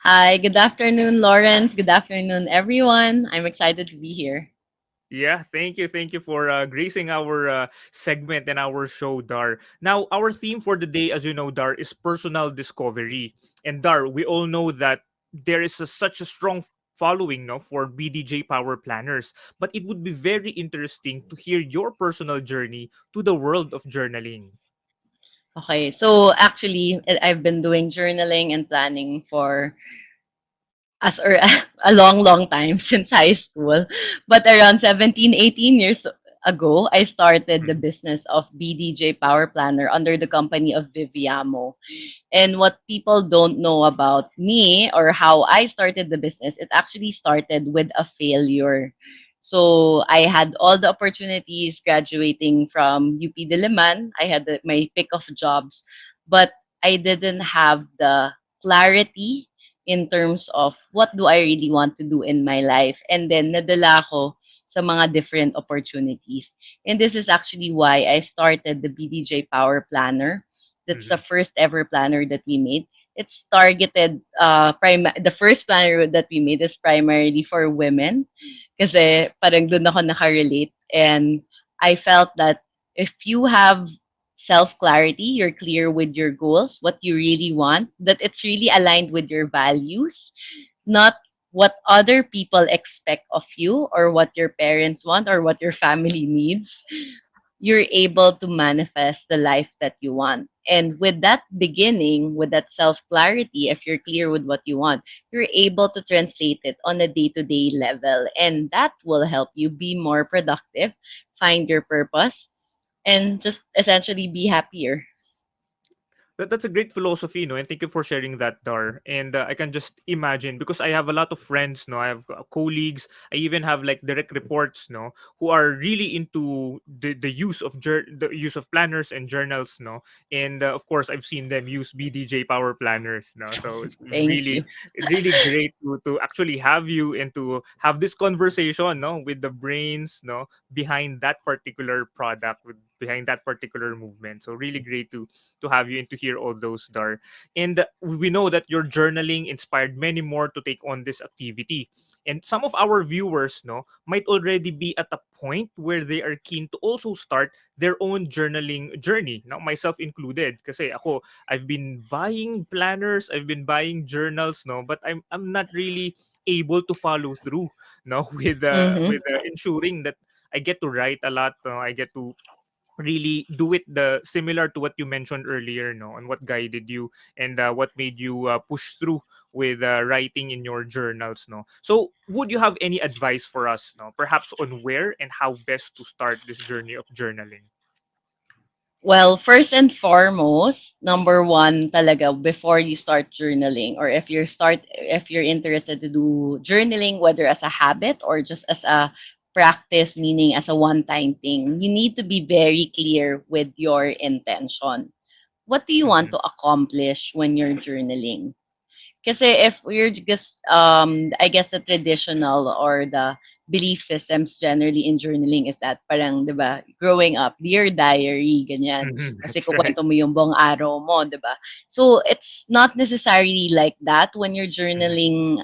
Hi, good afternoon, Lawrence. Good afternoon, everyone. I'm excited to be here. Yeah, thank you for gracing our segment and our show, Dar. Now, our theme for the day, as you know, Dar, is personal discovery. And Dar, we all know that there is such a strong following, no, for BDJ Power Planners. But it would be very interesting to hear your personal journey to the world of journaling. Okay, so actually, I've been doing journaling and planning for as or a long, long time since high school. But around 17, 18 years ago, I started the Mhm. business of BDJ Power Planner under the company of Viviamo. And what people don't know about me or how I started the business, it actually started with a failure. So I had all the opportunities graduating from UP Diliman. I had my pick of jobs, but I didn't have the clarity in terms of what do I really want to do in my life. And then nadala ko sa mga different opportunities. And this is actually why I started the BDJ Power Planner. That's the Mhm. first ever planner that we made. It's targeted, the first planner that we made is primarily for women kasi parang doon ako nakarelate. And I felt that if you have self-clarity, you're clear with your goals, what you really want, that it's really aligned with your values, not what other people expect of you or what your parents want or what your family needs, you're able to manifest the life that you want. And with that beginning, with that self clarity, if you're clear with what you want, you're able to translate it on a day to day level. And that will help you be more productive, find your purpose, and just essentially be happier. That's a great philosophy, no? And thank you for sharing that, Dar. And I can just imagine because I have a lot of friends, no? I have colleagues. I even have like direct reports, no, who are really into the use of the use of planners and journals, no. And of course, I've seen them use BDJ Power Planners, no. So it's Thank you. really great to actually have you and to have this conversation, no, with the brains, no, behind that particular product, with behind that particular movement. So really great to have you and to hear all those, Dar. And we know that your journaling inspired many more to take on this activity. And some of our viewers, no, might already be at a point where they are keen to also start their own journaling journey. Now, myself included. Kasi ako, I've been buying planners, I've been buying journals, no, but I'm not really able to follow through, no, Mm-hmm. with ensuring that I get to write a lot, no, I get to really do it the similar to what you mentioned earlier, no, and what guided you and what made you push through with writing in your journals, no. So would you have any advice for us, no, perhaps on where and how best to start this journey of journaling? Well, first and foremost, number one talaga before you start journaling or if you're interested to do journaling whether as a habit or just as a practice meaning as a one-time thing, you need to be very clear with your intention. What do you want Mm-hmm. to accomplish when you're journaling? Kasi if we're just, I guess the traditional or the belief systems generally in journaling is that parang, di ba, growing up, dear diary, ganyan. Mm-hmm. Kasi That's right. kukwento mo yung buong araw mo, di ba? So, it's not necessarily like that when you're Mm-hmm. journaling,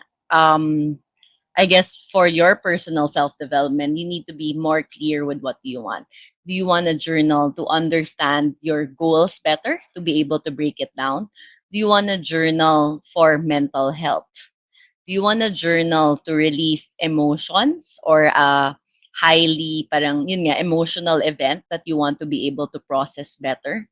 I guess for your personal self-development, you need to be more clear with what you want. Do you want a journal to understand your goals better, to be able to break it down? Do you want a journal for mental health? Do you want a journal to release emotions or a highly parang yun nga emotional event that you want to be able to process better?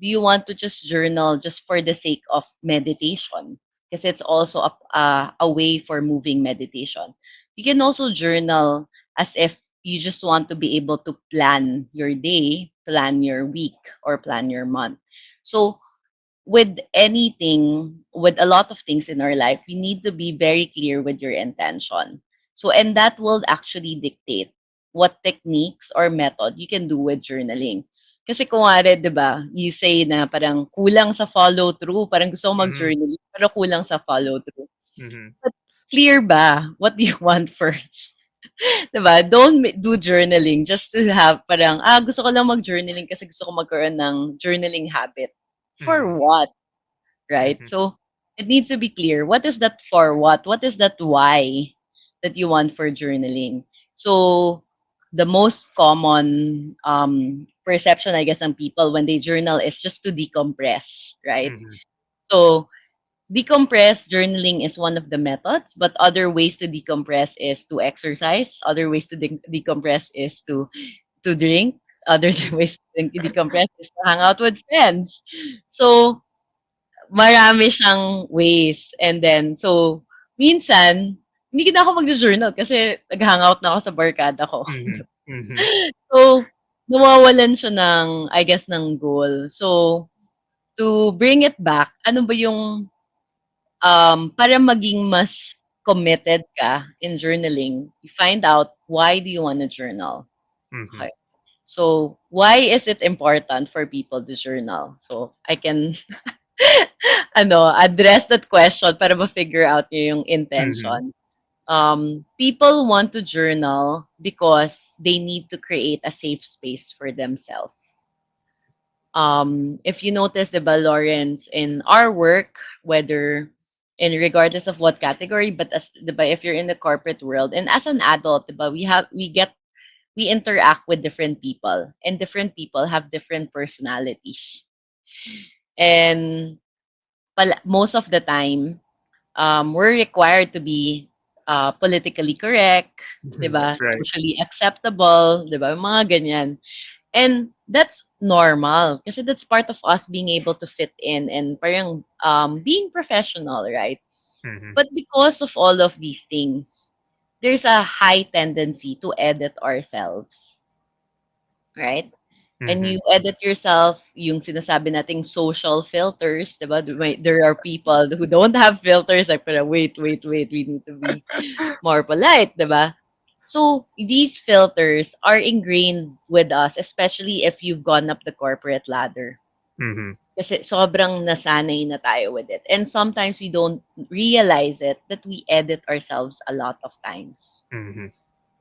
Do you want to just journal just for the sake of meditation? Because it's also a way for moving meditation. You can also journal as if you just want to be able to plan your day, plan your week, or plan your month. So with anything, with a lot of things in our life, we need to be very clear with your intention. So, and that will actually dictate what techniques or method you can do with journaling. Kasi kung wari, di ba, you say na parang kulang sa follow-through, parang gusto ko Mm-hmm. mag-journaling, pero kulang sa follow-through. Mm-hmm. But clear ba? What do you want first? Diba? Don't do journaling just to have parang, gusto ko lang mag-journaling kasi gusto ko magkaroon ng journaling habit. For Mm-hmm. what? Right? Mm-hmm. So, It needs to be clear. What is that for what? What is that why that you want for journaling? So the most common perception, I guess, on people when they journal is just to decompress, right? Mhm. So decompress journaling is one of the methods, but other ways to decompress is to exercise. Other ways to decompress is to drink. Other ways to decompress is to hang out with friends. So marami siyang ways. And then, so, minsan, hindi na ako magjo-journal kasi nag-hangout na ako sa barkada ko. Mhm. Mhm. So, nawawalan siya ng, I guess, ng goal. So, to bring it back, ano ba yung, para maging mas committed ka in journaling, you find out why do you want to journal. Mhm. Okay. So, why is it important for people to journal? So, I can address that question para ma-figure out niyo yung Mhm. intention. People want to journal because they need to create a safe space for themselves. If you notice, diba, Lawrence, in our work, whether in regardless of what category, but as diba, if you're in the corporate world and as an adult, diba, we interact with different people and different people have different personalities. And most of the time, we're required to be politically correct, 'di ba? That's right. Socially acceptable, 'di ba? Mga ganyan. And that's normal kasi that's part of us being able to fit in and parang being professional, right? Mhm. But because of all of these things, there's a high tendency to edit ourselves, right? And Mhm. you edit yourself, yung sinasabi nating social filters, diba? There are people who don't have filters, like, pero wait, we need to be more polite, diba? So, these filters are ingrained with us, especially if you've gone up the corporate ladder. Mhm. Kasi sobrang nasanay na tayo with it. And sometimes we don't realize it that we edit ourselves a lot of times. Mhm.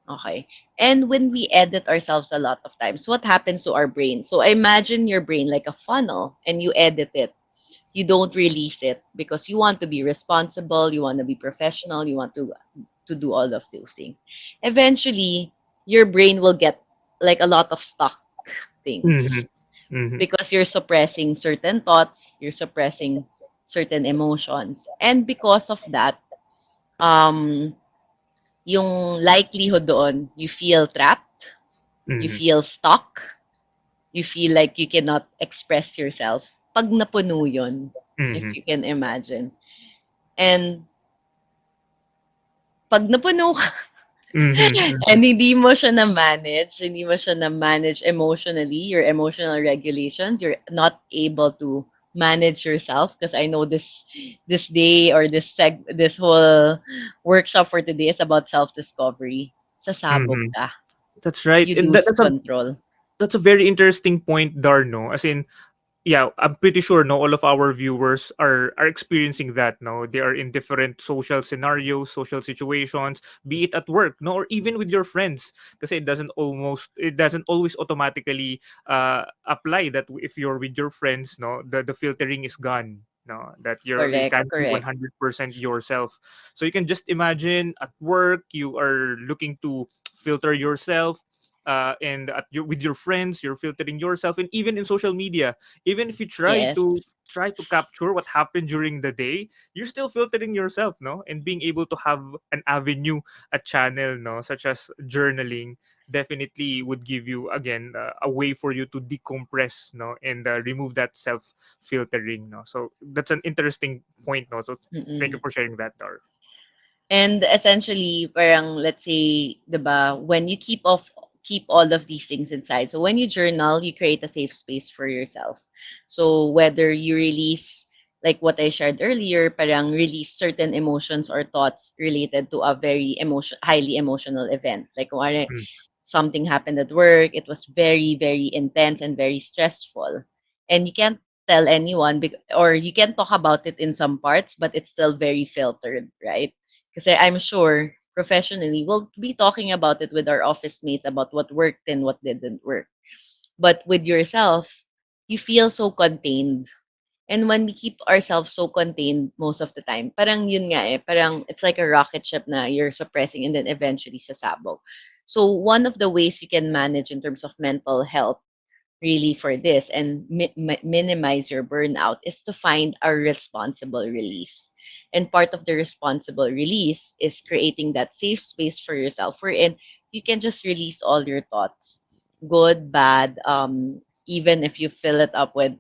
Okay. And when we edit ourselves a lot of times, what happens to our brain? So imagine your brain like a funnel and you edit it. You don't release it because you want to be responsible, you want to be professional, you want to do all of those things. Eventually, your brain will get like a lot of stuck things Mhm. Mhm. because you're suppressing certain thoughts, you're suppressing certain emotions. And because of that, um yung likelihood doon, you feel trapped, you Mhm. feel stuck, you feel like you cannot express yourself. Pag napuno yun, if Mhm. you can imagine. And pag napuno ka Mhm. and Mhm. hindi mo siya na-manage emotionally, your emotional regulations, you're not able to manage yourself because I know this day or this whole workshop for today is about self-discovery. Sasabog Mhm. ka. That's right. You And lose that's a control. very interesting point, Darno. As in, yeah, I'm pretty sure no all of our viewers are experiencing that. No, they are in different social scenarios, social situations, be it at work, no, or even with your friends. Because it doesn't always automatically apply that if you're with your friends, no, the filtering is gone. No, that you Correct, can't be correct. 100% yourself. So you can just imagine at work you are looking to filter yourself, and with your friends you're filtering yourself, and even in social media, even if you Yes. try to capture what happened during the day, you're still filtering yourself, no, and being able to have an avenue, a channel, no, such as journaling, definitely would give you again a way for you to decompress, no, and remove that self filtering, no. So that's an interesting point, no. So thank you Mm. for sharing that, Dar. And essentially, parang let's say, 'di ba, when you keep all of these things inside. So when you journal, you create a safe space for yourself. So whether you release like what I shared earlier, parang release certain emotions or thoughts related to a highly emotional event. Like kung Mm, something happened at work, it was very, very intense and very stressful. And you can't tell anyone or you can talk about it in some parts, but it's still very filtered, right? Because I'm sure professionally we'll be talking about it with our office mates about what worked and what didn't work. But with yourself, you feel so contained And when we keep ourselves so contained most of the time, parang yun nga eh, parang it's like a rocket ship na you're suppressing and then eventually sasabog. So one of the ways you can manage in terms of mental health really for this and minimize your burnout is to find a responsible release. And part of the responsible release is creating that safe space for yourself wherein you can just release all your thoughts, good, bad, even if you fill it up with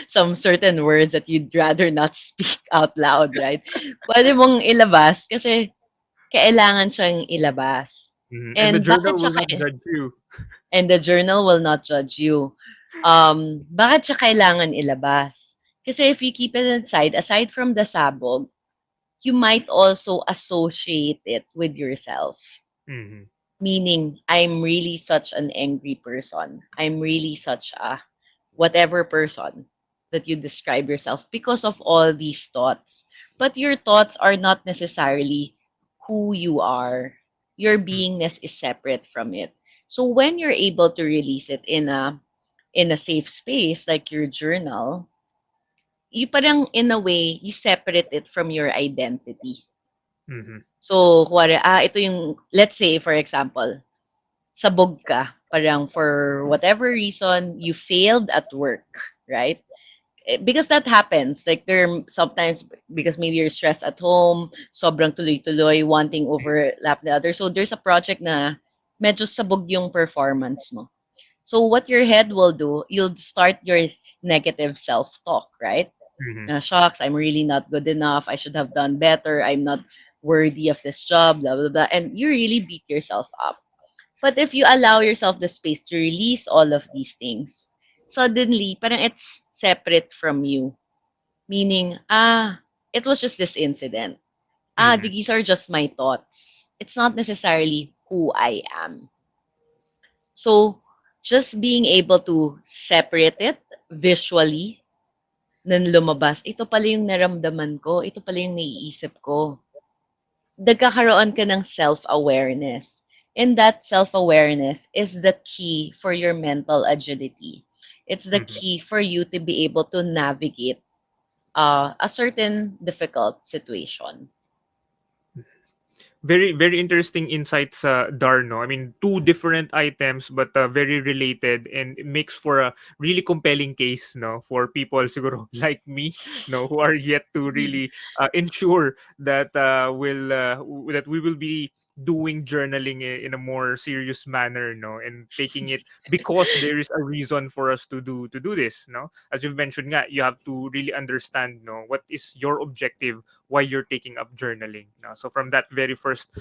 some certain words that you'd rather not speak out loud, right? Pwede mong ilabas kasi kailangan siyang ilabas. And the And bakit journal siya will not judge you. and the journal will not judge you. Bakit siya kailangan ilabas? Kasi if you keep it inside, aside from the sabog, you might also associate it with yourself. Mm-hmm. Meaning, I'm really such an angry person. I'm really such a whatever person that you describe yourself because of all these thoughts. But your thoughts are not necessarily who you are. Your beingness is separate from it. So when you're able to release it in a safe space like your journal, you parang in a way you separate it from your identity. Mm-hmm. So, kuwari, ito yung, let's say, for example, sabog ka, parang for whatever reason, you failed at work, right? Because that happens. Like there are sometimes because maybe you're stressed at home, sobrang tuloy-tuloy, wanting overlap the other. So there's a project na medyo sabog yung performance mo. So what your head will do, you'll start your negative self-talk, right? Mm-hmm. Shucks, I'm really not good enough. I should have done better. I'm not worthy of this job, blah, blah, blah. And you really beat yourself up. But if you allow yourself the space to release all of these things, suddenly, parang it's separate from you. Meaning, it was just this incident. Mm-hmm. These are just my thoughts. It's not necessarily who I am. So, just being able to separate it visually, then lumabas, ito pala yung naramdaman ko, ito pala yung naiisip ko. Nagkakaroon ka ng self-awareness. And that self-awareness is the key for your mental agility. It's the Mm-hmm. key for you to be able to navigate a certain difficult situation. Very interesting insights, Darno. I mean, two different items, but very related, and it makes for a really compelling case, no, for people, siguro, like me, no, who are yet to really ensure that that we will be doing journaling in a more serious manner, no, and taking it because there is a reason for us to do this, no. As you've mentioned, nga, you have to really understand, no, what is your objective, why you're taking up journaling. No? So from that very first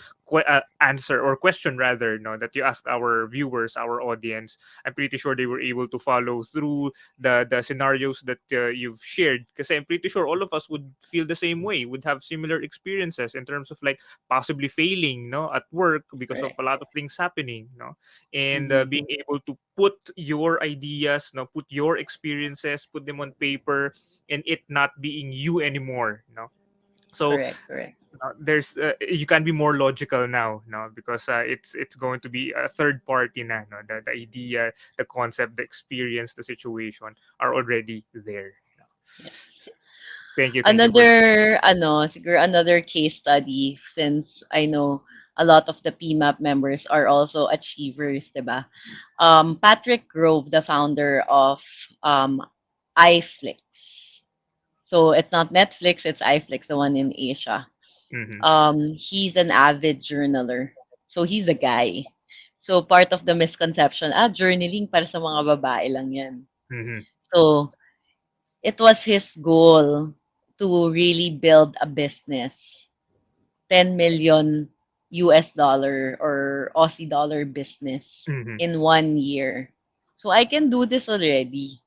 answer or question rather, no, that you asked our viewers, our audience, I'm pretty sure they were able to follow through the scenarios that you've shared. Because I'm pretty sure all of us would feel the same way, would have similar experiences in terms of like possibly failing, no, at work because of Correct. a lot of things happening, no, and Mhm. being able to put your ideas, no, put your experiences, put them on paper, and it not being you anymore, no. So Correct, correct. there's you can be more logical now, no, because it's going to be a third party na, no, the idea, the concept, the experience, the situation are already there, no. Yes. Thank you for Another, siguro another case study since I know a lot of the PMAP members are also achievers, diba? Patrick Grove, the founder of um, iFlix. So it's not Netflix, it's iFlix, the one in Asia. mm-hmm, He's an avid journaler. So he's a guy. So part of the misconception, journaling para sa mga babae lang yan. mm-hmm, So it was his goal to really build a business, 10 million US dollar or Aussie dollar business mm-hmm, in 1 year. So I can do this already.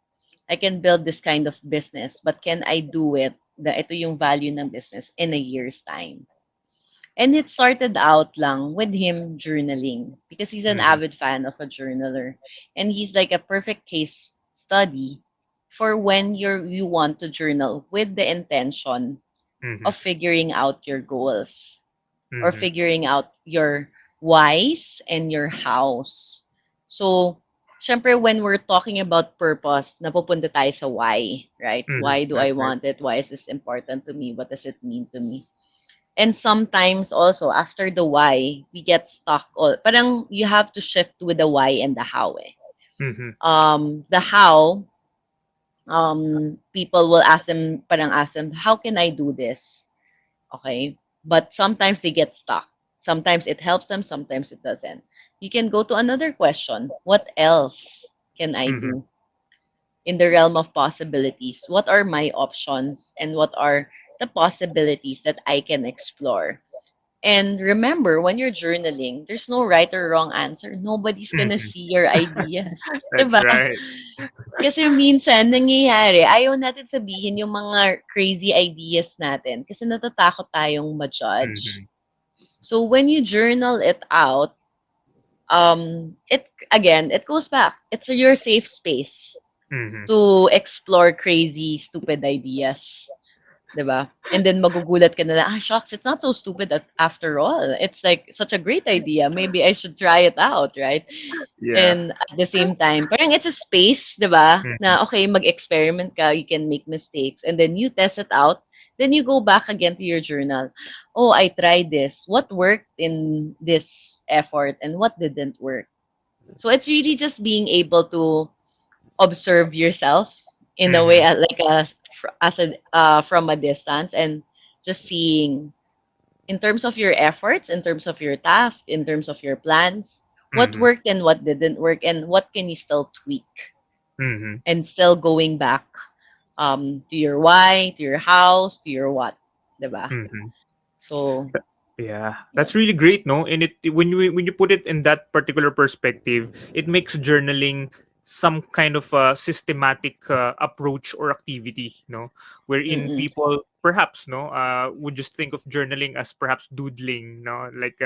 I can build this kind of business, but can I do it? Ito yung value ng business in a year's time. And it started out lang with him journaling because he's an mm-hmm, avid fan of a journaler. And he's like a perfect case study for when you want to journal with the intention mm-hmm, of figuring out your goals or mm-hmm, figuring out your whys and your hows. So syempre when we're talking about purpose, napupunta tayo sa why, right? Why do That's I right. want it? Why is this important to me? What does it mean to me? And sometimes also after the why, we get stuck. Parang you have to shift with the why and the how. Eh. Mm-hmm. The how, people will ask them, parang ask them, how can I do this? Okay, but sometimes they get stuck. Sometimes it helps them, sometimes it doesn't. You can go to another question. What else can I Mm-hmm. do in the realm of possibilities? What are my options and what are the possibilities that I can explore? And remember, when you're journaling, there's no right or wrong answer. Nobody's gonna Mm-hmm. see your ideas. That's Diba? right. Kasi minsan, nangyayari, ayaw natin sabihin yung mga crazy ideas natin kasi natatakot tayong ma-judge. Mm-hmm. So, when you journal it out, it, again, it goes back. It's your safe space Mm-hmm. to explore crazy, stupid ideas. 'Di ba? And then magugulat ka na lang, ah, shucks, it's not so stupid after all. It's like such a great idea. Maybe I should try it out, right? Yeah. And at the same time, parang it's a space, 'di ba? Mm-hmm. Na okay, mag-experiment ka, you can make mistakes, and then you test it out. Then you go back again to your journal. Oh, I tried this. What worked in this effort and what didn't work? So it's really just being able to observe yourself in a way, Mm-hmm. like as a from a distance, and just seeing in terms of your efforts, in terms of your task, in terms of your plans, what Mm-hmm. worked and what didn't work, and what can you still tweak, Mm-hmm. and still going back to your why, to your house, to your what, diba? Mm-hmm. So, Yeah, that's yun. really great, no? And it when you put it in that particular perspective, it makes journaling some kind of a systematic approach or activity, no, wherein Mm-mm. people perhaps would just think of journaling as perhaps doodling, no, like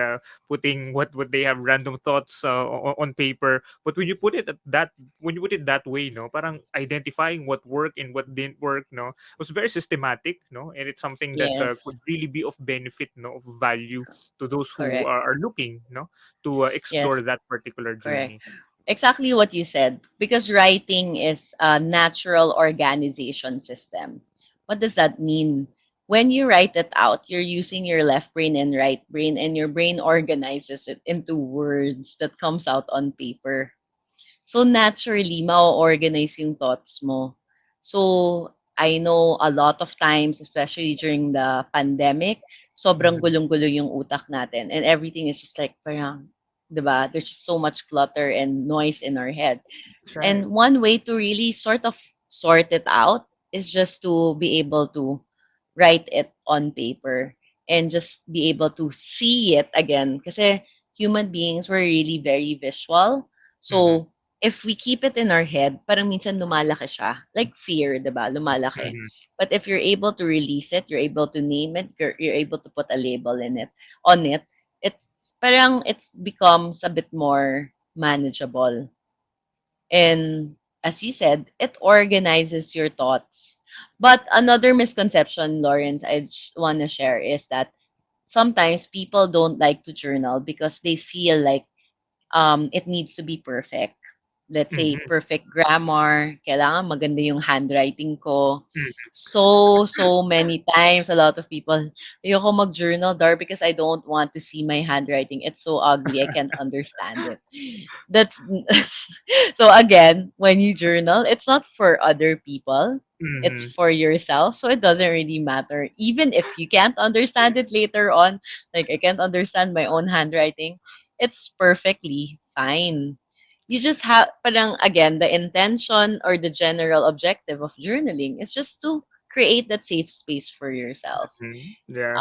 putting what they have random thoughts on paper. But when you put it that way, no, parang identifying what worked and what didn't work, no, was very systematic, no, and it's something that Yes, could really be of benefit, no, of value to those who correct. are looking, no, to explore Yes, that particular correct. journey. Exactly what you said, because writing is a natural organization system. What does that mean? When you write it out, you're using your left brain and right brain, and your brain organizes it into words that comes out on paper. So naturally, ma-organize yung thoughts mo. So I know a lot of times, especially during the pandemic, sobrang Mhm. gulong-gulo yung utak natin, and everything is just like parang, 'di ba? There's just so much clutter and noise in our head. That's right. And one way to really sort of sort it out is just to be able to write it on paper and just be able to see it again. Kasi human beings were really very visual. Mm-hmm. So, if we keep it in our head, parang minsan lumalaki siya. Like fear, di ba? Lumalaki. Mm-hmm. But if you're able to release it, you're able to name it, you're able to put a label in it, on it, it's parang it's becomes a bit more manageable. And as you said, it organizes your thoughts. But another misconception, Lawrence, I just want to share is that sometimes people don't like to journal because they feel like it needs to be perfect. Let's say Mm-hmm. perfect grammar, kailangan maganda yung handwriting ko. Mm-hmm. So many times, a lot of people, ayoko mag-journal, Dar, because I don't want to see my handwriting. It's so ugly. I can't understand it. That's so again, when you journal, it's not for other people. It's Mm-hmm. for yourself. So it doesn't really matter. Even if you can't understand it later on, like I can't understand my own handwriting, it's perfectly fine. You just have, parang again, the intention or the general objective of journaling is just to create that safe space for yourself. Yeah.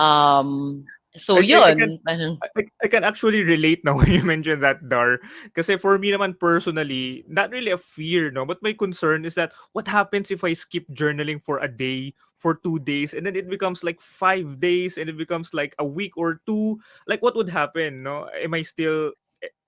So I can yun, parang, I can actually relate now when you mentioned that, Dar. Kasi for me naman personally, not really a fear, no, but my concern is that what happens if I skip journaling for a day, for 2 days, and then it becomes like 5 days, and it becomes like a week or two. Like, what would happen? No, am I still?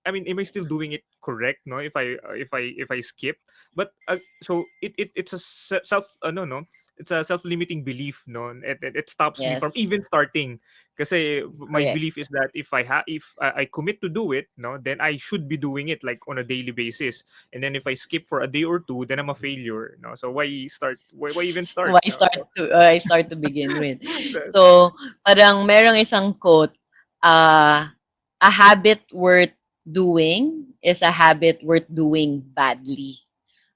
I mean, am I still doing it correct? No, if I skip, but so it's a self no no. self-limiting belief, no. It stops me from Yes. even starting, kasi my Correct. belief is that if I commit to do it, no, then I should be doing it like on a daily basis. And then if I skip for a day or two, then I'm a failure, no. So why even start, no. So Why start to begin with? that, So, parang merong isang quote, a habit worth doing is a habit worth doing badly.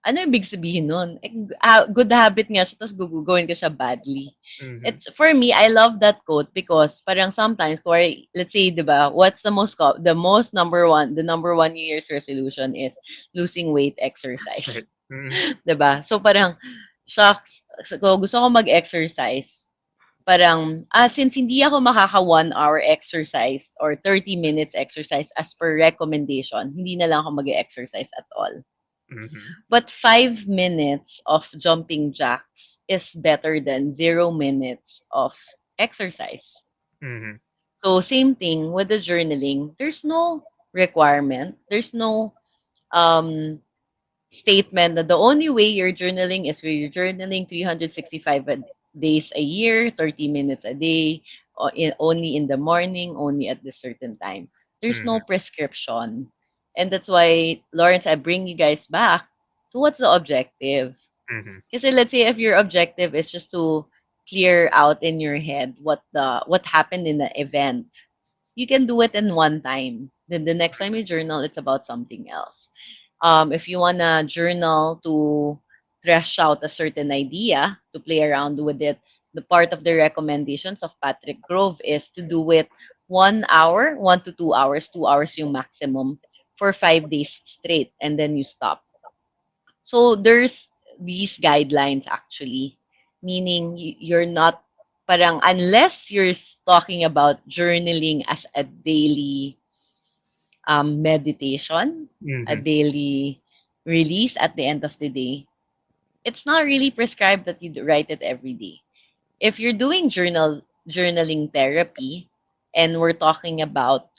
Ano ibig sabihin nun? Good habit nga siya, tapos gugugawin ko siya badly. mhm, It's, for me, I love that quote because parang sometimes, let's say, di ba, what's the number one New Year's resolution is losing weight, exercise. right. Mhm, 'Di ba? So parang, shucks, so gusto ko mag-exercise, parang, since hindi ako makaka 1 hour exercise or 30 minutes exercise as per recommendation, hindi na lang ako mag-exercise at all. mhm, But 5 minutes of jumping jacks is better than 0 minutes of exercise. mhm, So same thing with the journaling. There's no requirement. There's no um statement that the only way you're journaling is where you're journaling 365 days a year, 30 minutes a day, or only in the morning, only at this certain time. There's no mhm, prescription. And that's why, Lawrence, I bring you guys back to what's the objective. mhm, Because let's say if your objective is just to clear out in your head what happened in the event, you can do it in one time. Then the next time you journal, it's about something else. If you wanna journal to thresh out a certain idea, to play around with it, the part of the recommendations of Patrick Grove is to do it 1 hour, 1 to 2 hours, 2 hours yung maximum for 5 days straight, and then you stop. So there's these guidelines actually, meaning you're not parang unless you're talking about journaling as a daily meditation, a mhm, daily release at the end of the day, it's not really prescribed that you write it every day. If you're doing journaling therapy, and we're talking about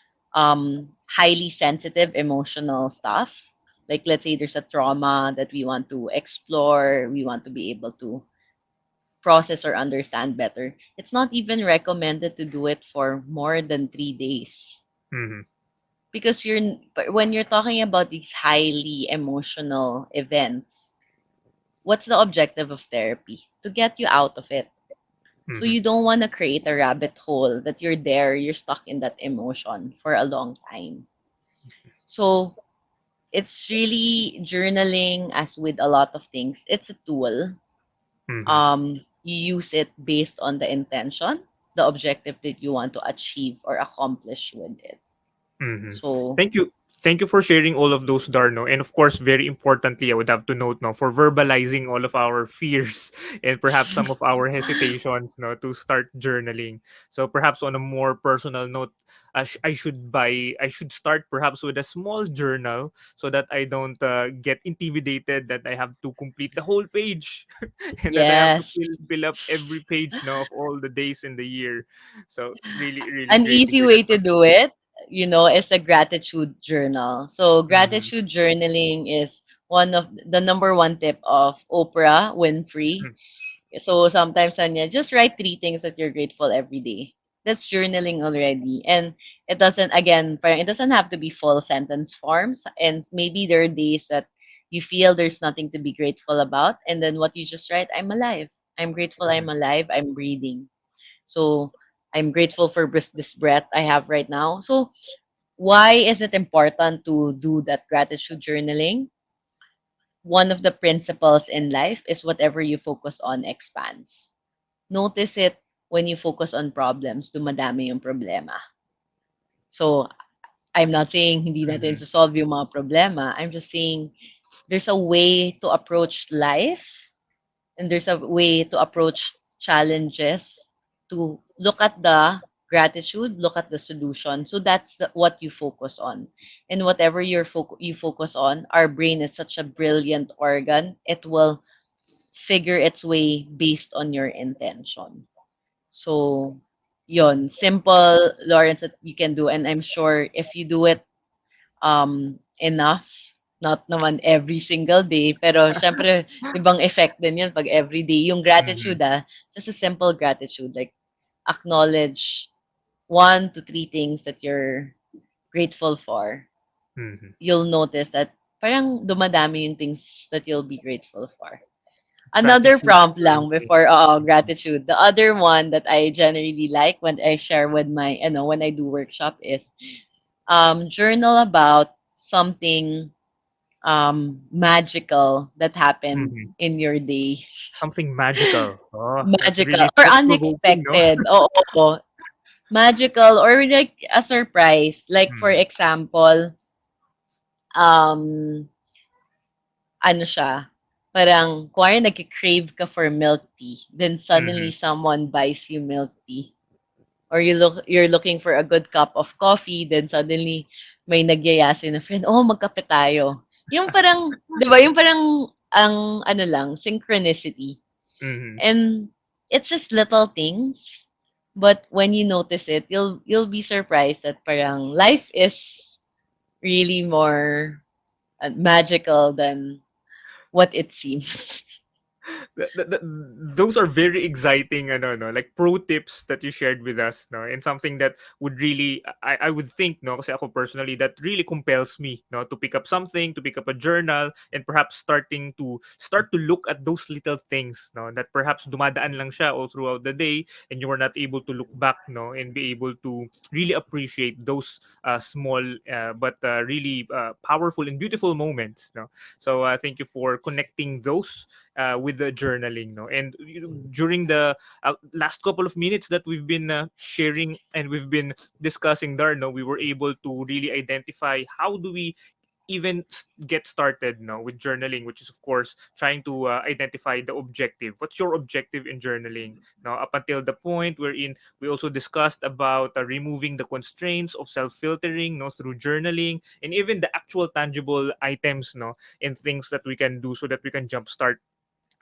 highly sensitive emotional stuff, like let's say there's a trauma that we want to explore, we want to be able to process or understand better, it's not even recommended to do it for more than 3 days. mhm, Because when you're talking about these highly emotional events, what's the objective of therapy? To get you out of it. So mhm, you don't want to create a rabbit hole that you're stuck in that emotion for a long time. So it's really journaling, as with a lot of things. It's a tool. mhm, You use it based on the intention, the objective that you want to achieve or accomplish with it. mhm. So Thank you. Thank you for sharing all of those, Darno. And of course, very importantly, I would have to note now for verbalizing all of our fears and perhaps some of our hesitations, no, to start journaling. So perhaps on a more personal note, I should start perhaps with a small journal so that I don't get intimidated that I have to complete the whole page and that I have to yes, fill up every page now of all the days in the year. So really, really an great to easy hear way that to from do it, is a gratitude journal. So you. gratitude journaling is one of the number one tip of Oprah Winfrey. Mhm. So sometimes, Anya, just write 3 things that you're grateful every day. That's journaling already. And it doesn't have to be full sentence forms. And maybe there are days that you feel there's nothing to be grateful about. And then what you just write, I'm alive. I'm grateful I'm Mhm. alive. I'm breathing. So I'm grateful for this breath I have right now. So why is it important to do that gratitude journaling? One of the principles in life is whatever you focus on expands. Notice it when you focus on problems, dumadami yung problema. So, I'm not saying hindi natin Mhm. solve yung mga problema. I'm just saying there's a way to approach life, and there's a way to approach challenges, to look at the gratitude, look at the solution. So that's what you focus on. And whatever you focus on, our brain is such a brilliant organ. It will figure its way based on your intention. So, yon, simple, Lawrence, that you can do. And I'm sure if you do it enough, Not naman every single day, pero siyempre ibang effect din 'yun 'pag everyday. Yung Mhm. gratitude, just a simple gratitude, like acknowledge 1 to 3 things that you're grateful for. Mhm. You'll notice that parang dumadami yung things that you'll be grateful for. Another Gratitude prompt lang journaling. before Mhm. gratitude. The other one that I generally like when I share with my, when I do workshop is journal about something magical that happened Mhm. in your day. Something magical. Oh, that's Magical really or thought-provoking, no? unexpected. Oo. Magical or like a surprise. Like for Mhm. example, um, ano siya, parang kuwari nagke-crave ka for milk tea, then suddenly Mhm. someone buys you milk tea. Or you're looking for a good cup of coffee, then suddenly may nagyaya na friend, "Oh, magkape tayo." Yung parang 'di ba, yung parang ang ano lang, synchronicity. Mhm. And it's just little things, but when you notice it, you'll be surprised that parang life is really more magical than what it seems. Those are very exciting, no, like pro tips that you shared with us, no, and something that would really, I would think, no, kasi ako personally, that really compels me, no, to pick up something, to pick up a journal, and perhaps start to look at those little things, no, that perhaps dumadaan lang siya all throughout the day, and you are not able to look back, no, and be able to really appreciate those small but really powerful and beautiful moments, no. So thank you for connecting those with the journaling, no, and during the last couple of minutes that we've been sharing and we've been discussing there, no, we were able to really identify how do we even get started, no, with journaling, which is of course trying to identify the objective. What's your objective in journaling, no, up until the point wherein we also discussed about removing the constraints of self-filtering, no, through journaling, and even the actual tangible items, no, and things that we can do so that we can jumpstart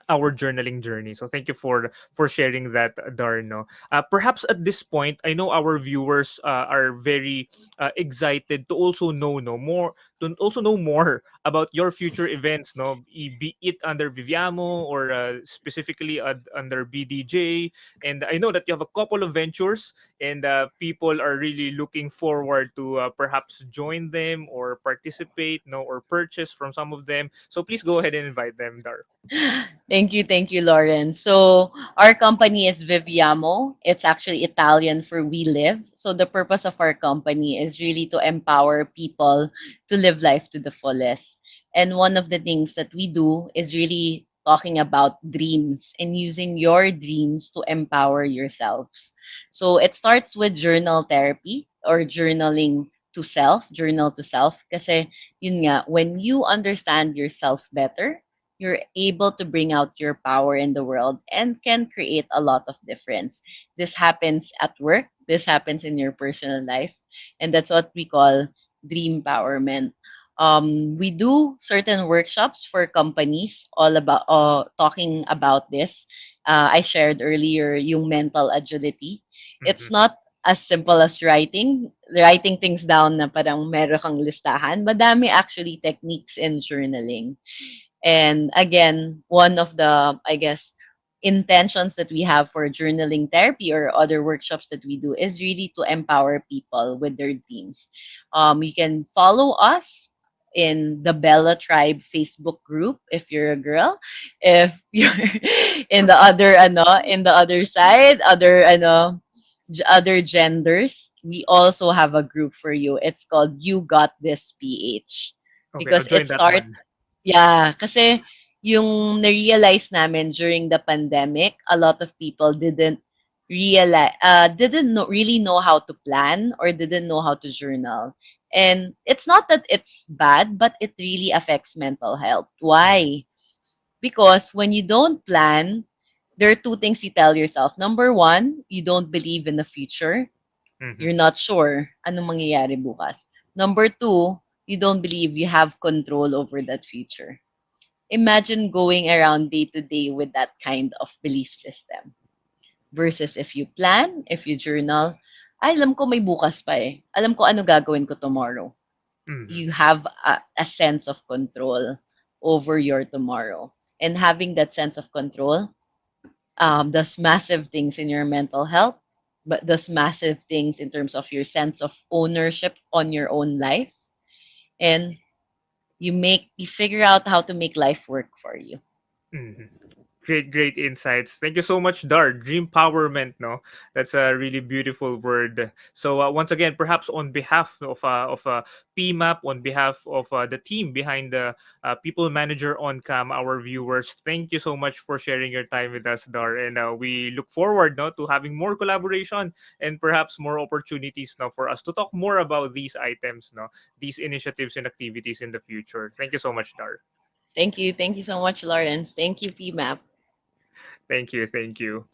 our journaling journey. So thank you for sharing that, Darno. Perhaps at this point, I know our viewers are very excited to also know no more to also know more about your future events. No, be it under Viviamo or specifically under BDJ. And I know that you have a couple of ventures, and people are really looking forward to perhaps join them or participate, no, or purchase from some of them. So please go ahead and invite them, Dar. Thank you, Lauren. So our company is Viviamo. It's actually Italian for we live. So the purpose of our company is really to empower people to live life to the fullest. And one of the things that we do is really talking about dreams and using your dreams to empower yourselves. So it starts with journal therapy or journal to self. Kasi yun nga, when you understand yourself better, you're able to bring out your power in the world and can create a lot of difference. This happens at work, this happens in your personal life, and that's what we call dream empowerment. We do certain workshops for companies all about talking about this. I shared earlier yung mental agility. It's Mhm. not as simple as writing things down na parang meron kang listahan. Madami actually techniques in journaling. And again, one of the, I guess, intentions that we have for journaling therapy or other workshops that we do is really to empower people with their dreams. You can follow us in the Bella Tribe Facebook group if you're a girl. If you're in the other side, other genders, we also have a group for you. It's called You Got This PH Okay, I'll because join that one. yeah, kasi yung na-realize namin during the pandemic, a lot of people really know how to plan or didn't know how to journal. And it's not that it's bad, but it really affects mental health. Mhm. Why? Because when you don't plan, there are two things you tell yourself. Number one, you don't believe in the future. Mhm. You're not sure anong mangyayari bukas. Number two, you don't believe you have control over that future. Imagine going around day to day with that kind of belief system versus if you plan, if you journal, ay, alam ko may bukas pa eh. Alam ko ano gagawin ko tomorrow. Mm-hmm. you have a sense of control over your tomorrow. And having that sense of control does massive things in your mental health, but does massive things in terms of your sense of ownership on your own life. And you figure out how to make life work for you. Mhm. Great insights. Thank you so much, Dar. Dream empowerment, no? That's a really beautiful word. So once again, perhaps on behalf of PMAP, on behalf of the team behind the People Manager on Cam, our viewers, thank you so much for sharing your time with us, Dar. And we look forward, no, to having more collaboration and perhaps more opportunities, no, for us to talk more about these items, no, these initiatives and activities in the future. Thank you so much, Dar. Thank you. Thank you so much, Lawrence. Thank you, PMAP. Thank you. Thank you.